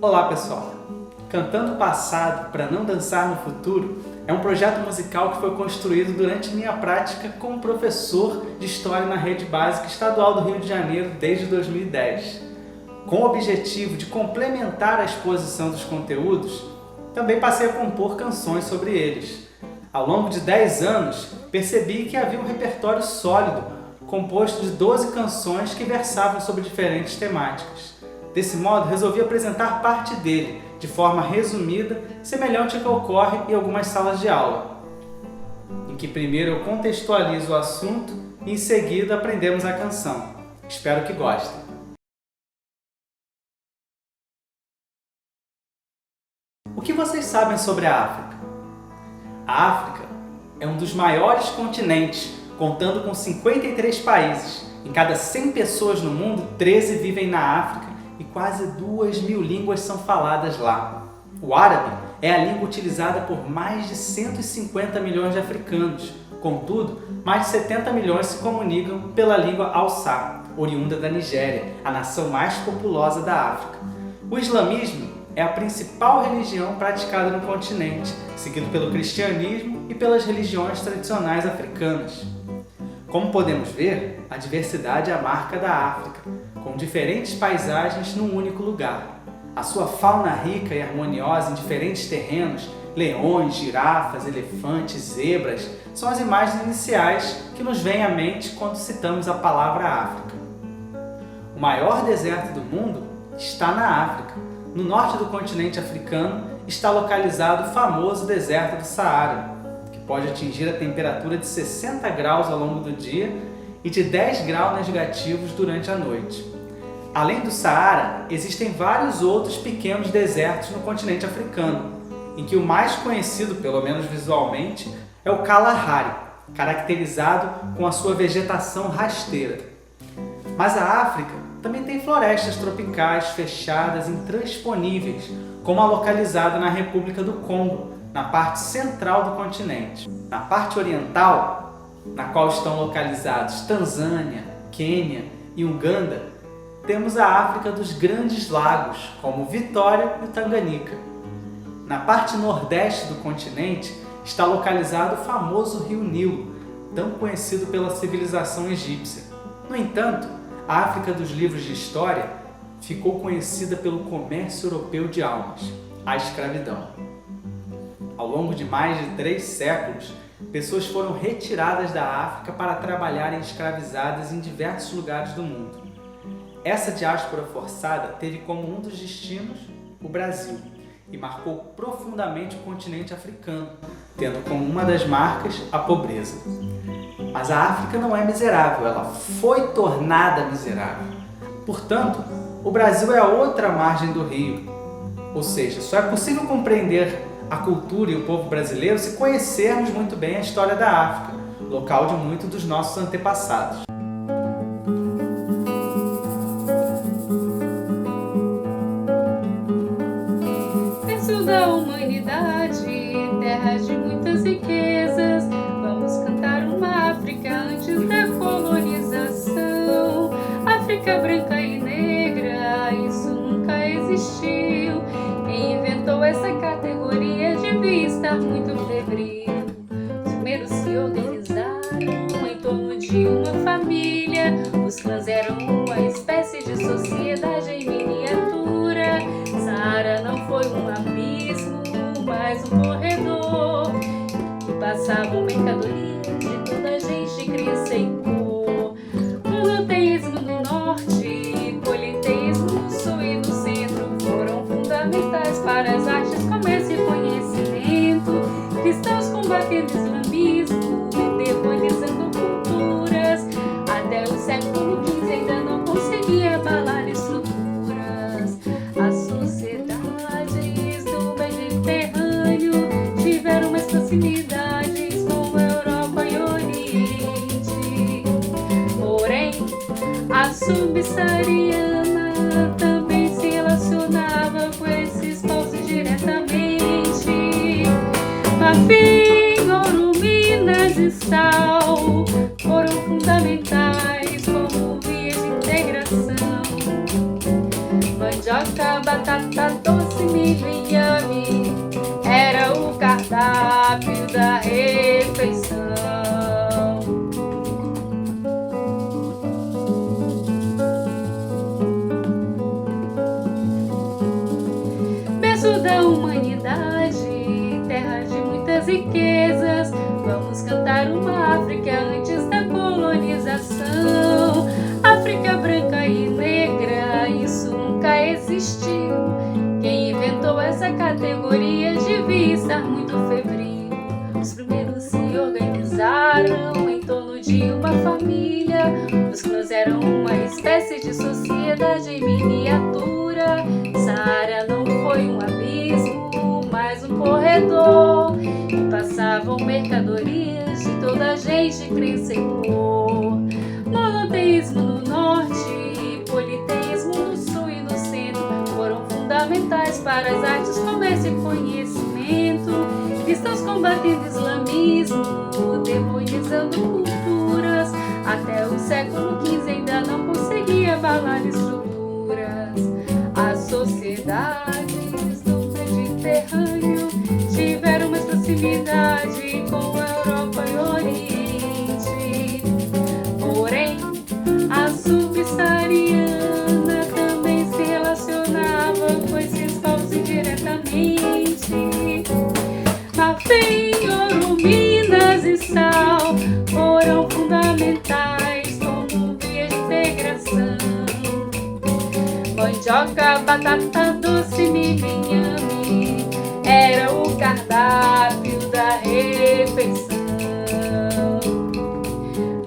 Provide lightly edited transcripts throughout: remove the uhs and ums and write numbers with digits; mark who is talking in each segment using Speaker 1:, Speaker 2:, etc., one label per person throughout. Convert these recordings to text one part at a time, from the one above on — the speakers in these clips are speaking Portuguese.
Speaker 1: Olá pessoal! Cantando o Passado para Não Dançar no Futuro é um projeto musical que foi construído durante minha prática como professor de História na Rede Básica Estadual do Rio de Janeiro desde 2010. Com o objetivo de complementar a exposição dos conteúdos, também passei a compor canções sobre eles. Ao longo de 10 anos, percebi que havia um repertório sólido, composto de 12 canções que versavam sobre diferentes temáticas. Desse modo, resolvi apresentar parte dele, de forma resumida, semelhante ao que ocorre em algumas salas de aula, em que primeiro eu contextualizo o assunto e em seguida aprendemos a canção. Espero que gostem. O que vocês sabem sobre a África? A África é um dos maiores continentes, contando com 53 países. Em cada 100 pessoas no mundo, 13 vivem na África e quase 2.000 línguas são faladas lá. O árabe é a língua utilizada por mais de 150 milhões de africanos. Contudo, mais de 70 milhões se comunicam pela língua Hausa, oriunda da Nigéria, a nação mais populosa da África. O islamismo é a principal religião praticada no continente, seguido pelo cristianismo e pelas religiões tradicionais africanas. Como podemos ver, a diversidade é a marca da África, com diferentes paisagens num único lugar. A sua fauna rica e harmoniosa em diferentes terrenos, leões, girafas, elefantes, zebras, são as imagens iniciais que nos vêm à mente quando citamos a palavra África. O maior deserto do mundo está na África. No norte do continente africano está localizado o famoso deserto do Saara, que pode atingir a temperatura de 60 graus ao longo do dia e de 10 graus negativos durante a noite. Além do Saara, existem vários outros pequenos desertos no continente africano, em que o mais conhecido, pelo menos visualmente, é o Kalahari, caracterizado com a sua vegetação rasteira. Mas a África também tem florestas tropicais fechadas, intransponíveis, como a localizada na República do Congo, na parte central do continente. Na parte oriental, na qual estão localizados Tanzânia, Quênia e Uganda, temos a África dos Grandes Lagos, como Vitória e Tanganica. Na parte nordeste do continente está localizado o famoso rio Nilo, tão conhecido pela civilização egípcia. No entanto, a África dos livros de história ficou conhecida pelo comércio europeu de almas, a escravidão. Ao longo de mais de 3 séculos, pessoas foram retiradas da África para trabalharem escravizadas em diversos lugares do mundo. Essa diáspora forçada teve como um dos destinos o Brasil e marcou profundamente o continente africano, tendo como uma das marcas a pobreza. Mas a África não é miserável, ela foi tornada miserável. Portanto, o Brasil é a outra margem do rio. Ou seja, só é possível compreender a cultura e o povo brasileiro se conhecermos muito bem a história da África, local de muitos dos nossos antepassados.
Speaker 2: Berço da humanidade, terra de muitas riquezas, vamos cantar uma África antes da colonização. África branca e negra, isso nunca existiu. Quem inventou essa categoria devia estar muito febril. Os primeiros se organizaram em torno de uma família. Os clãs eram uma espécie de sociedade em miniatura. Saara não foi um abismo, mas um corredor. E passavam mercadorias de toda a gente, crença e cor. Monoteísmo no norte, politeísmo no sul e no centro foram fundamentais para as artes, comércio e conhecimento. Cristãos combatendo o islamismo, demonizando culturas. Até o século XV ainda não conseguia abalar estruturas. As sociedades do Mediterrâneo tiveram mais proximidades com a Europa e Oriente. Porém, a subsaariana também se relacionava com esses povos diretamente. Marfim, ouro, minas e sal foram fundamentais como vias de integração. Mandioca, batata, doce da refeição. Berço da humanidade, terra de muitas riquezas, vamos cantar uma África antes da colonização. África branca e negra, isso nunca existiu. Quem inventou essa categoria devia estar muito febril. Os primeiros se organizaram em torno de uma família. Os clãs eram uma espécie de sociedade em miniatura. Saara não foi um abismo, mas um corredor. E passavam mercadorias de toda a gente, crença e cor. Monoteísmo no norte, politeísmo no sul e no centro foram fundamentais para as artes, comércio e conhecimento. Cristãos combatendo islamismo, demonizando culturas. Até o século XV ainda não conseguia abalar estruturas. As sociedades do Mediterrâneo tiveram mais proximidade com a Europa e o Oriente. Porém, a subsaariana também se relacionava com esses povos indiretamente. Marfim, ouro, minas e sal foram fundamentais como via de integração. Mandioca, batata doce, milho e inhame era o cardápio da refeição.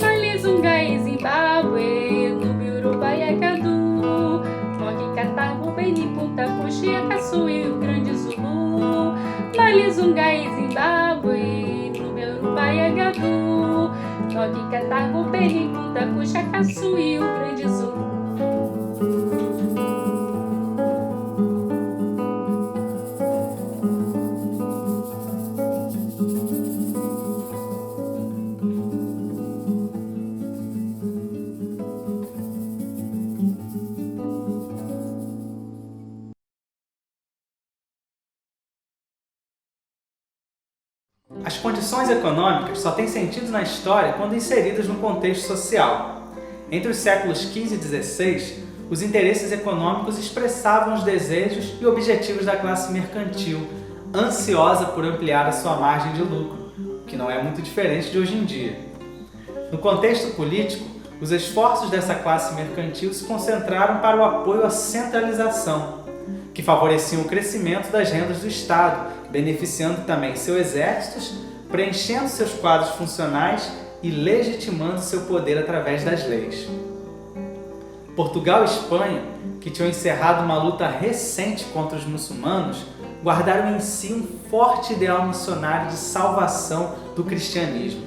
Speaker 2: Malizunga e Zimbábue, Núbio, Uruguai e Cadu, Moque, Catargo, Benin, Punta, Puxia, Caçu e o Grande Zulu. Malizunga e Zimbábue, Núbio, Uruguai e Cadu, Moque, Catargo, Benin, Punta, Puxia, Caçu e o Grande Zulu.
Speaker 1: As condições econômicas só têm sentido na história quando inseridas no contexto social. Entre os séculos XV e XVI, os interesses econômicos expressavam os desejos e objetivos da classe mercantil, ansiosa por ampliar a sua margem de lucro, o que não é muito diferente de hoje em dia. No contexto político, os esforços dessa classe mercantil se concentraram para o apoio à centralização, que favoreciam o crescimento das rendas do Estado, beneficiando também seus exércitos, preenchendo seus quadros funcionais e legitimando seu poder através das leis. Portugal e Espanha, que tinham encerrado uma luta recente contra os muçulmanos, guardaram em si um forte ideal missionário de salvação do cristianismo.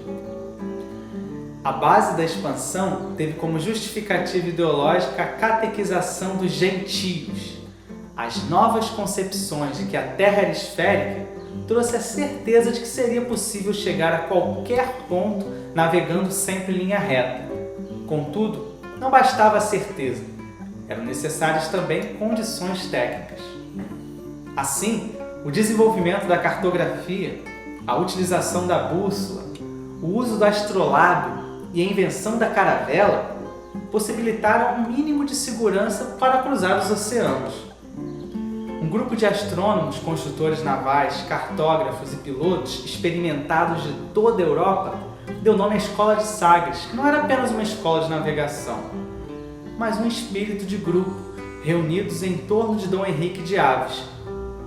Speaker 1: A base da expansão teve como justificativa ideológica a catequização dos gentios. As novas concepções de que a Terra era esférica trouxe a certeza de que seria possível chegar a qualquer ponto navegando sempre em linha reta. Contudo, não bastava a certeza, eram necessárias também condições técnicas. Assim, o desenvolvimento da cartografia, a utilização da bússola, o uso do astrolábio e a invenção da caravela possibilitaram um mínimo de segurança para cruzar os oceanos. Um grupo de astrônomos, construtores navais, cartógrafos e pilotos experimentados de toda a Europa deu nome à Escola de Sagres, que não era apenas uma escola de navegação, mas um espírito de grupo, reunidos em torno de Dom Henrique de Aves,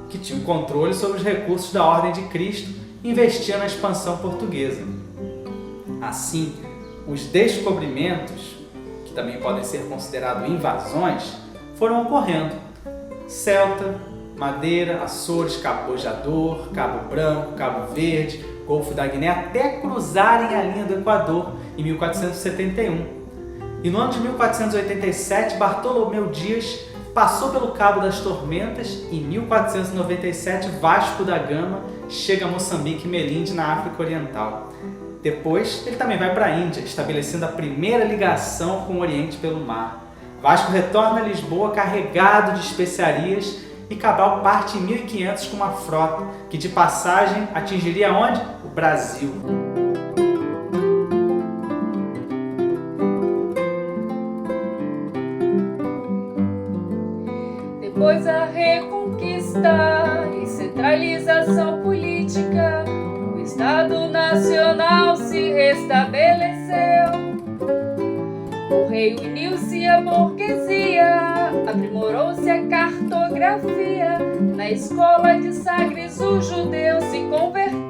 Speaker 1: que tinha o controle sobre os recursos da Ordem de Cristo e investia na expansão portuguesa. Assim, os descobrimentos, que também podem ser considerados invasões, foram ocorrendo. Celta, Madeira, Açores, Cabo Bojador, Cabo Branco, Cabo Verde, Golfo da Guiné, até cruzarem a linha do Equador em 1471. E no ano de 1487, Bartolomeu Dias passou pelo Cabo das Tormentas e em 1497, Vasco da Gama chega a Moçambique e Melinde, na África Oriental. Depois, ele também vai para a Índia, estabelecendo a primeira ligação com o Oriente pelo mar. Vasco retorna a Lisboa carregado de especiarias e Cabral parte em 1500 com uma frota que, de passagem, atingiria onde? O Brasil.
Speaker 2: Depois da reconquista e centralização política, o Estado Nacional se restabeleceu. O rei uniu-se à burguesia, aprimorou-se a cartografia, na escola de Sagres o judeu se converteu.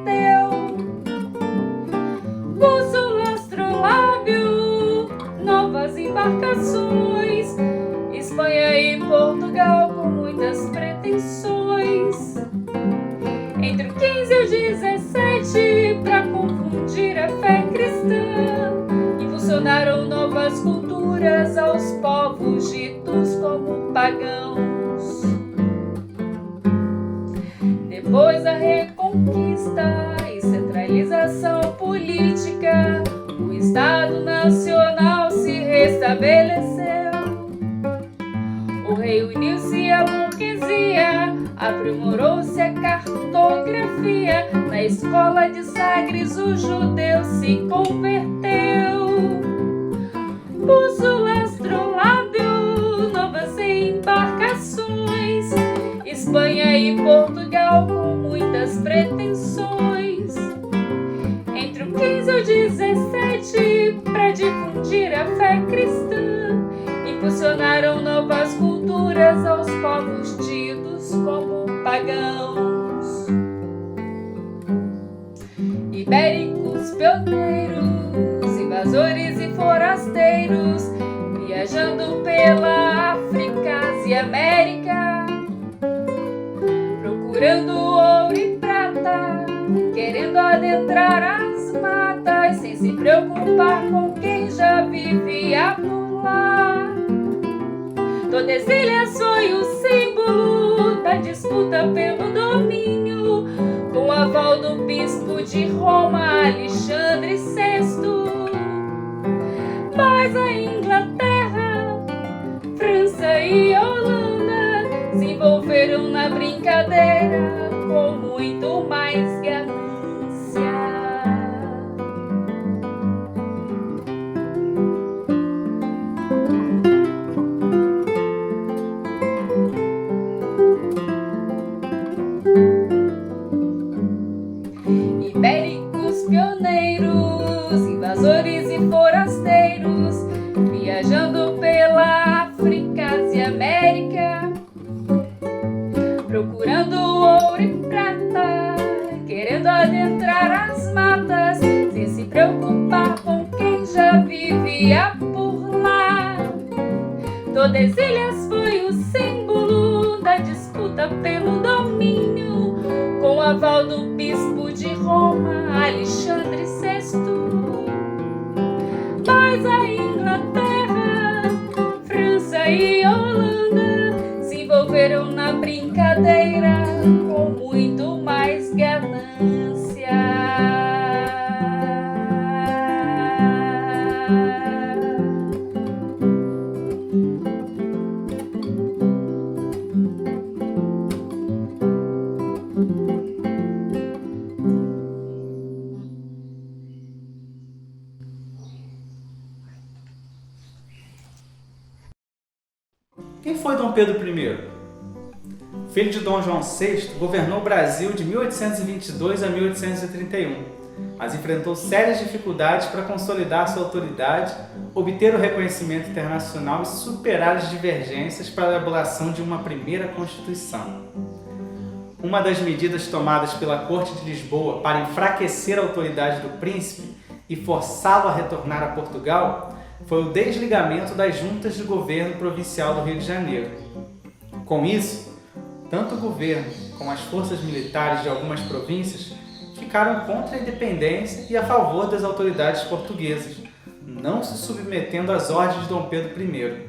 Speaker 2: Pôs o astrolábio, novas embarcações, Espanha e Portugal com muitas pretensões. Entre o 15 e o 17, para confundir a fé cristã, impulsionaram novas culturas aos povos ditos como pagãos. Depois da reconquista e centralização política, o Estado Nacional se restabeleceu. O rei uniu-se à burguesia, aprimorou-se a cartografia, na escola de Sagres o judeu se converteu. Pôs o astrolábio, novas embarcações, Espanha e Portugal com muitas pretensões. Entre o 15 e o 17, para difundir a fé cristã, impulsionaram novas culturas aos povos tidos como pagãos. Ibéricos pioneiros, invasores e forasteiros, viajando pela África e América, procurando ouro e prata, querendo adentrar as matas, sem se preocupar com quem já vivia por lá. Tordesilhas foi o símbolo da disputa pelo domínio, com o aval do bispo de Roma, Alexandre VI. Mas a Inglaterra, França e Holanda se envolveram na brincadeira com muito mais ganância. Ibéricos pioneiros, invasores e forasteiros, viajando pela África e América, procurando ouro e prata, querendo adentrar as matas, sem se preocupar com quem já vivia por lá. Tordesilhas foi o símbolo da disputa pelo domínio, com o aval do bispo de Roma, Alexandre VI. Mas a Inglaterra, França e Holanda se envolveram na brincadeira com muito mais ganância.
Speaker 1: Quem foi Dom Pedro I? Filho de Dom João VI, governou o Brasil de 1822 a 1831, mas enfrentou sérias dificuldades para consolidar sua autoridade, obter o reconhecimento internacional e superar as divergências para a elaboração de uma primeira Constituição. Uma das medidas tomadas pela Corte de Lisboa para enfraquecer a autoridade do príncipe e forçá-lo a retornar a Portugal foi o desligamento das juntas de governo provincial do Rio de Janeiro. Com isso, tanto o governo como as forças militares de algumas províncias ficaram contra a independência e a favor das autoridades portuguesas, não se submetendo às ordens de Dom Pedro I.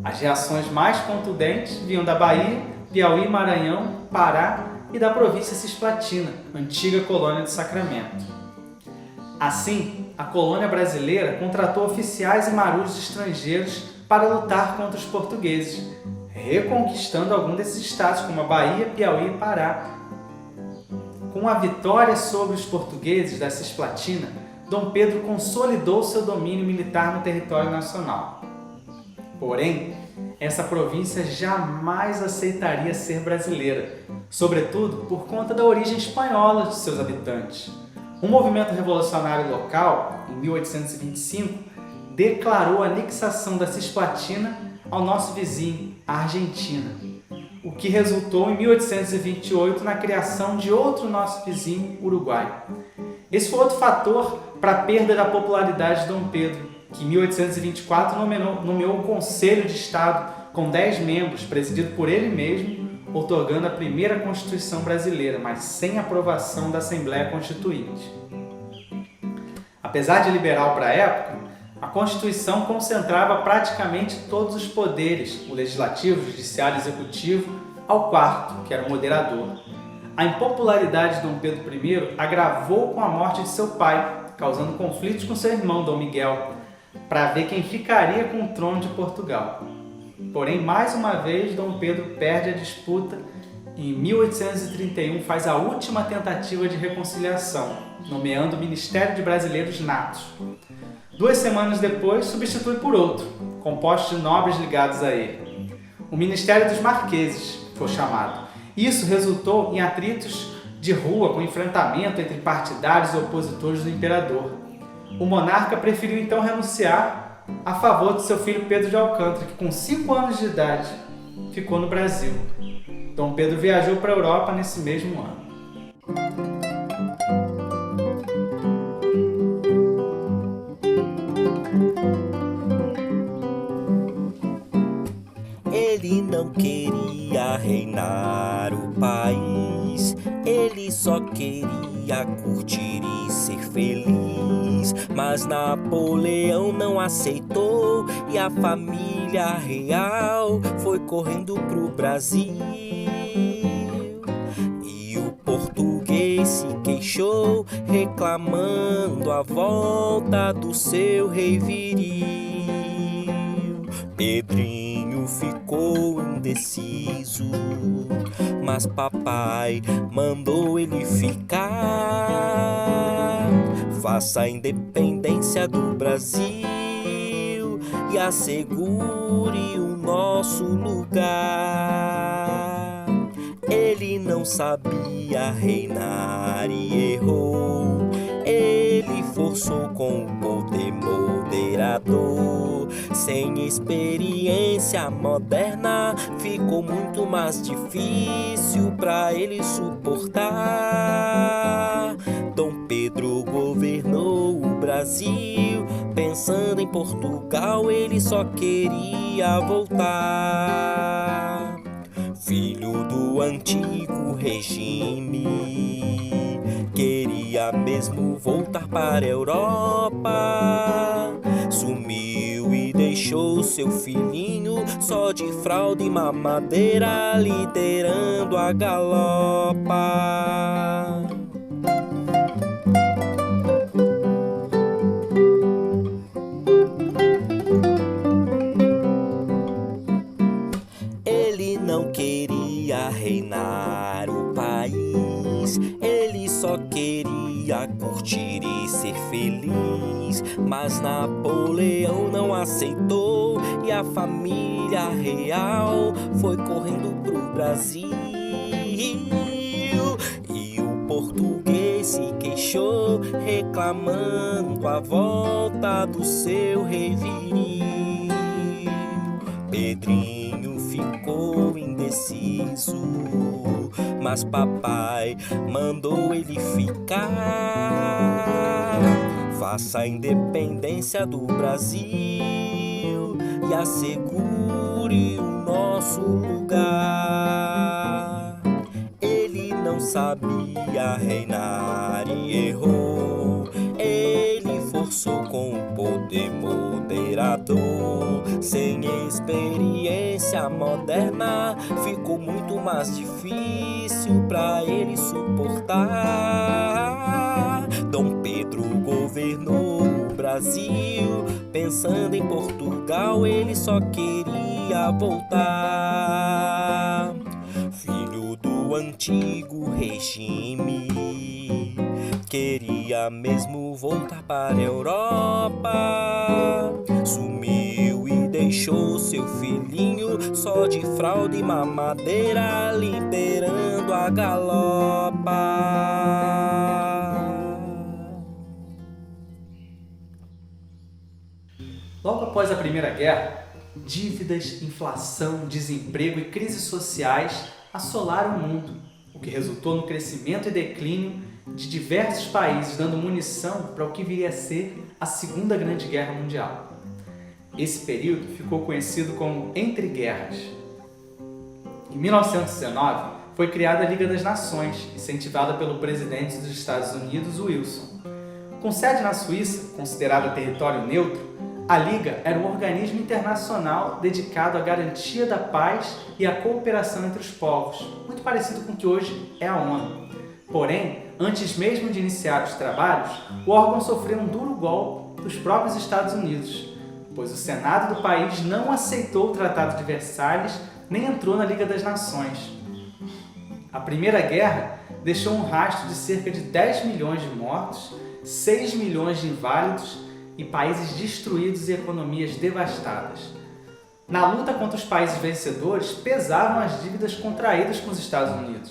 Speaker 1: As reações mais contundentes vinham da Bahia, Piauí, Maranhão, Pará e da província Cisplatina, antiga colônia do Sacramento. Assim, a colônia brasileira contratou oficiais e marujos estrangeiros para lutar contra os portugueses, reconquistando alguns desses estados, como a Bahia, Piauí e Pará. Com a vitória sobre os portugueses da Cisplatina, Dom Pedro consolidou seu domínio militar no território nacional. Porém, essa província jamais aceitaria ser brasileira, sobretudo por conta da origem espanhola de seus habitantes. Um movimento revolucionário local, em 1825, declarou a anexação da Cisplatina ao nosso vizinho, a Argentina, o que resultou em 1828 na criação de outro nosso vizinho, Uruguai. Esse foi outro fator para a perda da popularidade de Dom Pedro, que em 1824 nomeou um Conselho de Estado com 10 membros, presidido por ele mesmo, outorgando a primeira Constituição brasileira, mas sem aprovação da Assembleia Constituinte. Apesar de liberal para a época, a Constituição concentrava praticamente todos os poderes, o legislativo, o judiciário e o executivo, ao quarto, que era o moderador. A impopularidade de Dom Pedro I agravou com a morte de seu pai, causando conflitos com seu irmão, Dom Miguel, para ver quem ficaria com o trono de Portugal. Porém, mais uma vez, Dom Pedro perde a disputa e em 1831 faz a última tentativa de reconciliação, nomeando o Ministério de Brasileiros Natos. 2 semanas depois, substitui por outro, composto de nobres ligados a ele. O Ministério dos Marqueses foi chamado. Isso resultou em atritos de rua com enfrentamento entre partidários e opositores do imperador. O monarca preferiu então renunciar a favor de seu filho Pedro de Alcântara, que com 5 anos de idade ficou no Brasil. Dom Pedro viajou para a Europa nesse mesmo ano.
Speaker 3: Ele não queria reinar o país, ele só queria curtir e ser feliz. Mas Napoleão não aceitou e a família real foi correndo pro Brasil. E o português se queixou, reclamando a volta do seu rei viril. Pedrinho ficou indeciso, mas papai mandou ele ficar. Faça a independência do Brasil e assegure o nosso lugar. Ele não sabia reinar e errou. Ele forçou com o poder moderador. Sem experiência moderna, ficou muito mais difícil pra ele suportar. Dom Pedro governou o Brasil, pensando em Portugal, ele só queria voltar. Filho do antigo regime, queria mesmo voltar para a Europa. Sumiu e deixou seu filhinho só de fralda e mamadeira, liderando a galopa. Ele não queria reinar o país, ele só queria curtir e ser feliz. Mas Napoleão não aceitou e a família real foi correndo pro Brasil. E o português se queixou, reclamando a volta do seu rei viril. Pedrinho ficou indeciso, mas papai mandou ele ficar. Faça a independência do Brasil e assegure o nosso lugar. Ele não sabia reinar e errou. Ele forçou com o poder moderador. Sem experiência moderna, ficou muito mais difícil pra ele suportar. Dom Pedro governou o Brasil, pensando em Portugal, ele só queria voltar. Filho do do antigo regime. Queria mesmo voltar para a Europa. Sumiu e deixou seu filhinho só de fralda e mamadeira, liderando a galopa.
Speaker 1: Logo após a Primeira Guerra, dívidas, inflação, desemprego e crises sociais assolaram o mundo, o que resultou no crescimento e declínio de diversos países, dando munição para o que viria a ser a Segunda Grande Guerra Mundial. Esse período ficou conhecido como Entre Guerras. Em 1919, foi criada a Liga das Nações, incentivada pelo presidente dos Estados Unidos, Wilson. Com sede na Suíça, considerada território neutro, a Liga era um organismo internacional dedicado à garantia da paz e à cooperação entre os povos, muito parecido com o que hoje é a ONU. Porém, antes mesmo de iniciar os trabalhos, o órgão sofreu um duro golpe dos próprios Estados Unidos, pois o Senado do país não aceitou o Tratado de Versalhes nem entrou na Liga das Nações. A Primeira Guerra deixou um rastro de cerca de 10 milhões de mortos, 6 milhões de inválidos e países destruídos e economias devastadas. Na luta contra os países vencedores, pesavam as dívidas contraídas com os Estados Unidos.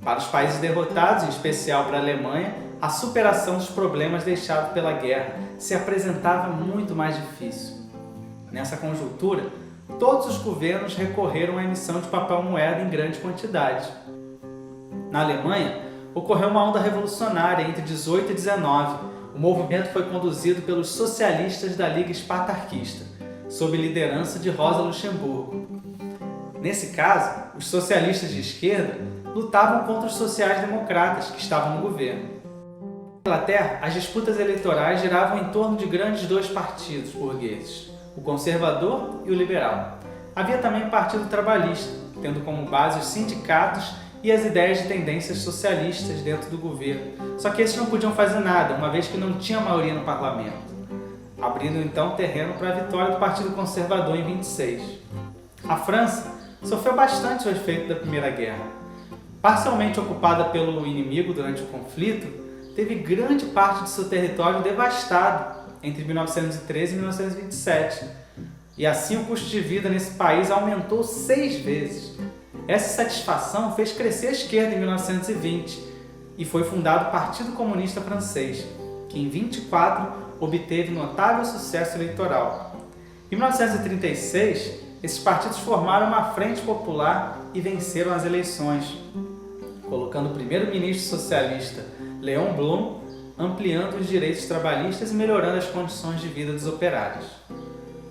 Speaker 1: Para os países derrotados, em especial para a Alemanha, a superação dos problemas deixados pela guerra se apresentava muito mais difícil. Nessa conjuntura, todos os governos recorreram à emissão de papel moeda em grande quantidade. Na Alemanha, ocorreu uma onda revolucionária entre 18 e 19. O movimento foi conduzido pelos socialistas da Liga Espartaquista, sob liderança de Rosa Luxemburgo. Nesse caso, os socialistas de esquerda lutavam contra os sociais-democratas que estavam no governo. Na Inglaterra, as disputas eleitorais giravam em torno de grandes dois partidos burgueses, o conservador e o liberal. Havia também o Partido Trabalhista, tendo como base os sindicatos e as ideias de tendências socialistas dentro do governo. Só que esses não podiam fazer nada, uma vez que não tinha maioria no parlamento, abrindo então terreno para a vitória do Partido Conservador em 26. A França sofreu bastante o efeito da Primeira Guerra. Parcialmente ocupada pelo inimigo durante o conflito, teve grande parte de seu território devastado entre 1913 e 1927. E assim o custo de vida nesse país aumentou 6 vezes. Essa satisfação fez crescer a esquerda em 1920 e foi fundado o Partido Comunista Francês, que em 24 obteve notável sucesso eleitoral. Em 1936, esses partidos formaram uma frente popular e venceram as eleições, colocando o primeiro-ministro socialista Léon Blum, ampliando os direitos trabalhistas e melhorando as condições de vida dos operários.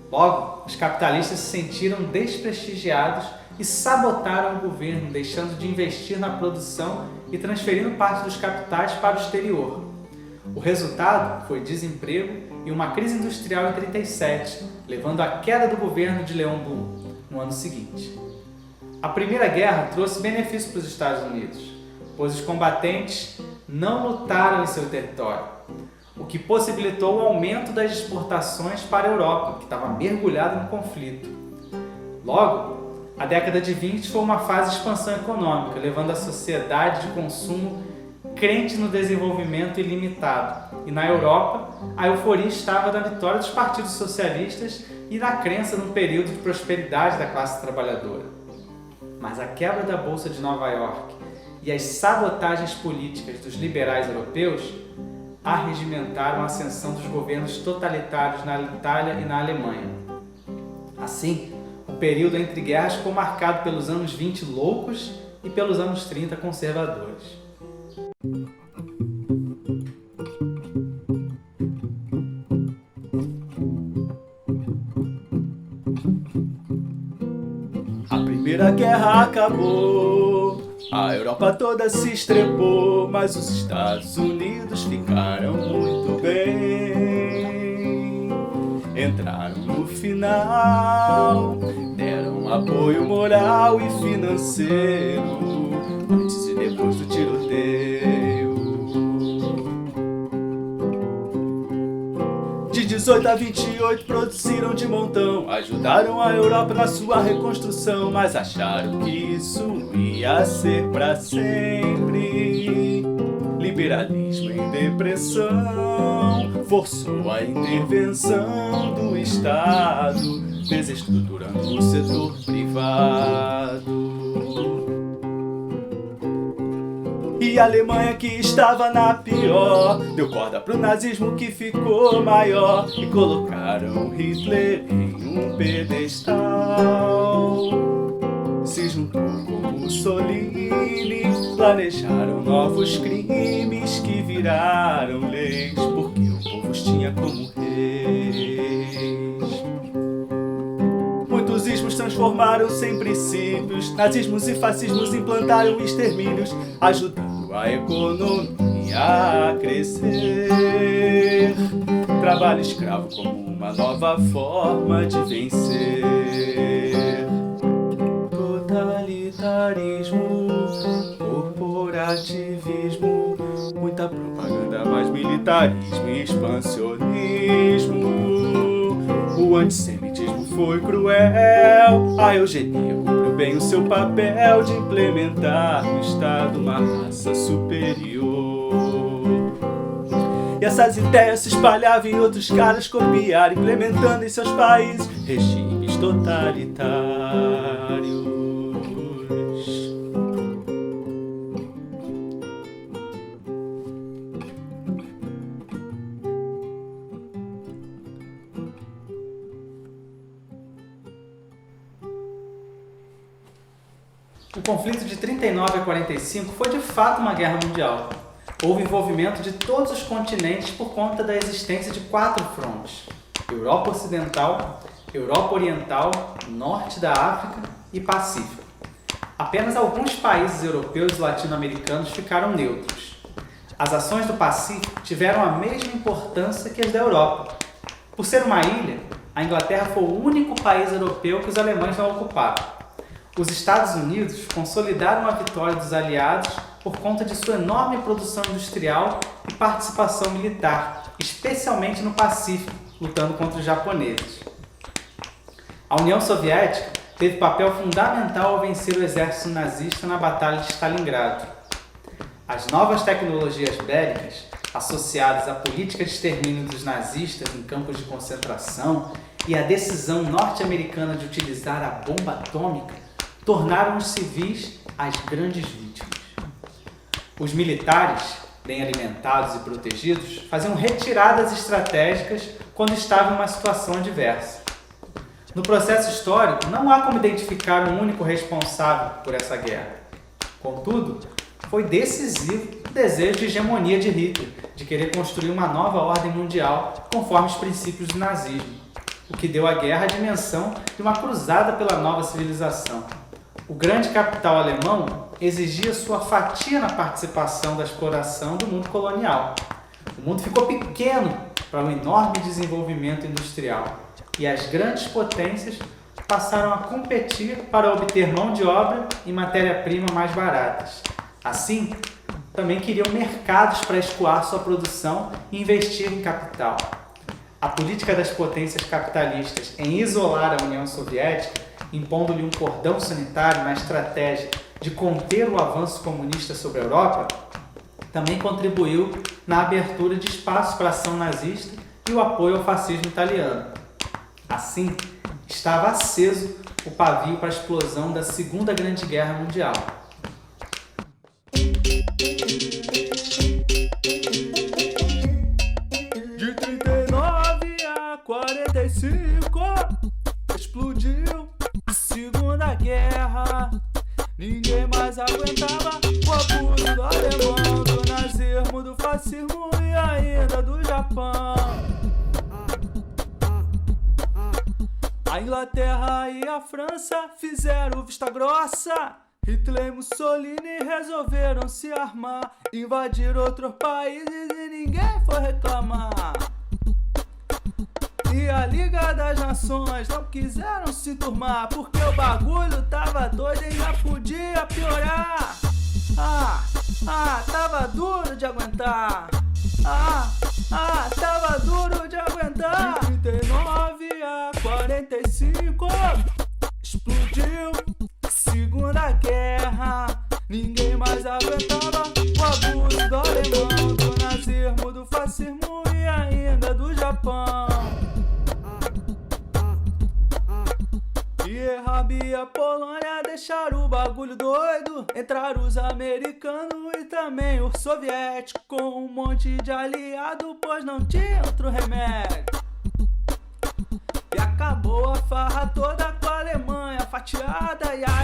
Speaker 1: Logo, os capitalistas se sentiram desprestigiados e sabotaram o governo, deixando de investir na produção e transferindo parte dos capitais para o exterior. O resultado foi desemprego e uma crise industrial em 1937, levando à queda do governo de Léon Blum no ano seguinte. A Primeira Guerra trouxe benefícios para os Estados Unidos, pois os combatentes não lutaram em seu território, o que possibilitou o aumento das exportações para a Europa, que estava mergulhada no conflito. Logo, a década de 20 foi uma fase de expansão econômica, levando a sociedade de consumo crente no desenvolvimento ilimitado. E na Europa, a euforia estava na vitória dos partidos socialistas e na crença num período de prosperidade da classe trabalhadora. Mas a quebra da Bolsa de Nova York e as sabotagens políticas dos liberais europeus arregimentaram a ascensão dos governos totalitários na Itália e na Alemanha. Assim, o período entre guerras ficou marcado pelos anos 20 loucos e pelos anos 30 conservadores. A Primeira Guerra acabou, a Europa toda se estrepou, mas os Estados Unidos ficaram muito bem. Entraram no final, deram apoio moral e financeiro, antes e depois do tiroteio. De
Speaker 4: 18 a 28 produziram de montão, ajudaram a Europa na sua reconstrução, mas acharam que isso ia ser pra sempre. Liberalismo em depressão forçou a intervenção do Estado, desestruturando o setor privado. E a Alemanha, que estava na pior, deu corda pro nazismo, que ficou maior, e colocaram Hitler em um pedestal. Se juntou com Mussolini, planejaram novos crimes que viraram leis, porque o povo os tinha como reis. Muitos ismos transformaram-se em princípios, nazismos e fascismos implantaram extermínios, ajudando a economia a crescer. Trabalho escravo como uma nova forma de vencer. Totalitarismo, corporativismo, muita propaganda, mais militarismo e expansionismo. O antissemitismo foi cruel, a eugenia cumpriu bem o seu papel de implementar no Estado uma raça superior. E essas ideias se espalhavam e outros caras copiaram, implementando em seus países regimes totalitários.
Speaker 1: O conflito de 39 a 45 foi de fato uma guerra mundial. Houve envolvimento de todos os continentes por conta da existência de 4 frontes: Europa Ocidental, Europa Oriental, Norte da África e Pacífico. Apenas alguns países europeus e latino-americanos ficaram neutros. As ações do Pacífico tiveram a mesma importância que as da Europa. Por ser uma ilha, a Inglaterra foi o único país europeu que os alemães não ocuparam. Os Estados Unidos consolidaram a vitória dos aliados por conta de sua enorme produção industrial e participação militar, especialmente no Pacífico, lutando contra os japoneses. A União Soviética teve papel fundamental ao vencer o exército nazista na Batalha de Stalingrado. As novas tecnologias bélicas, associadas à política de extermínio dos nazistas em campos de concentração e à decisão norte-americana de utilizar a bomba atômica, tornaram os civis as grandes vítimas. Os militares, bem alimentados e protegidos, faziam retiradas estratégicas quando estavam em uma situação adversa. No processo histórico, não há como identificar um único responsável por essa guerra. Contudo, foi decisivo o desejo de hegemonia de Hitler, de querer construir uma nova ordem mundial conforme os princípios do nazismo, o que deu à guerra a dimensão de uma cruzada pela nova civilização. O grande capital alemão exigia sua fatia na participação da exploração do mundo colonial. O mundo ficou pequeno para um enorme desenvolvimento industrial e as grandes potências passaram a competir para obter mão de obra e matéria-prima mais baratas. Assim, também queriam mercados para escoar sua produção e investir em capital. A política das potências capitalistas em isolar a União Soviética, impondo-lhe um cordão sanitário na estratégia de conter o avanço comunista sobre a Europa, também contribuiu na abertura de espaço para a ação nazista e o apoio ao fascismo italiano. Assim, estava aceso o pavio para a explosão da Segunda Grande Guerra Mundial.
Speaker 4: De 39 a 45 explodiu a Segunda Guerra. Ninguém mais aguentava o abuso do alemão, do nazismo, do fascismo e ainda do Japão. A Inglaterra e a França fizeram vista grossa. Hitler e Mussolini resolveram se armar, invadir outros países e ninguém foi reclamar. E a Liga das Nações não quiseram se turmar, porque o bagulho tava doido e já podia piorar. Tava duro de aguentar. Ah, tava duro de aguentar. De 39 a 45 explodiu Segunda Guerra. Ninguém mais aguentava o abuso do alemão, do nazismo, do fascismo e ainda do Japão. E Rabia, a Polônia deixaram o bagulho doido. Entraram os americanos e também os soviéticos, com um monte de aliado, pois não tinha outro remédio. E acabou a farra toda com a Alemanha fatiada e a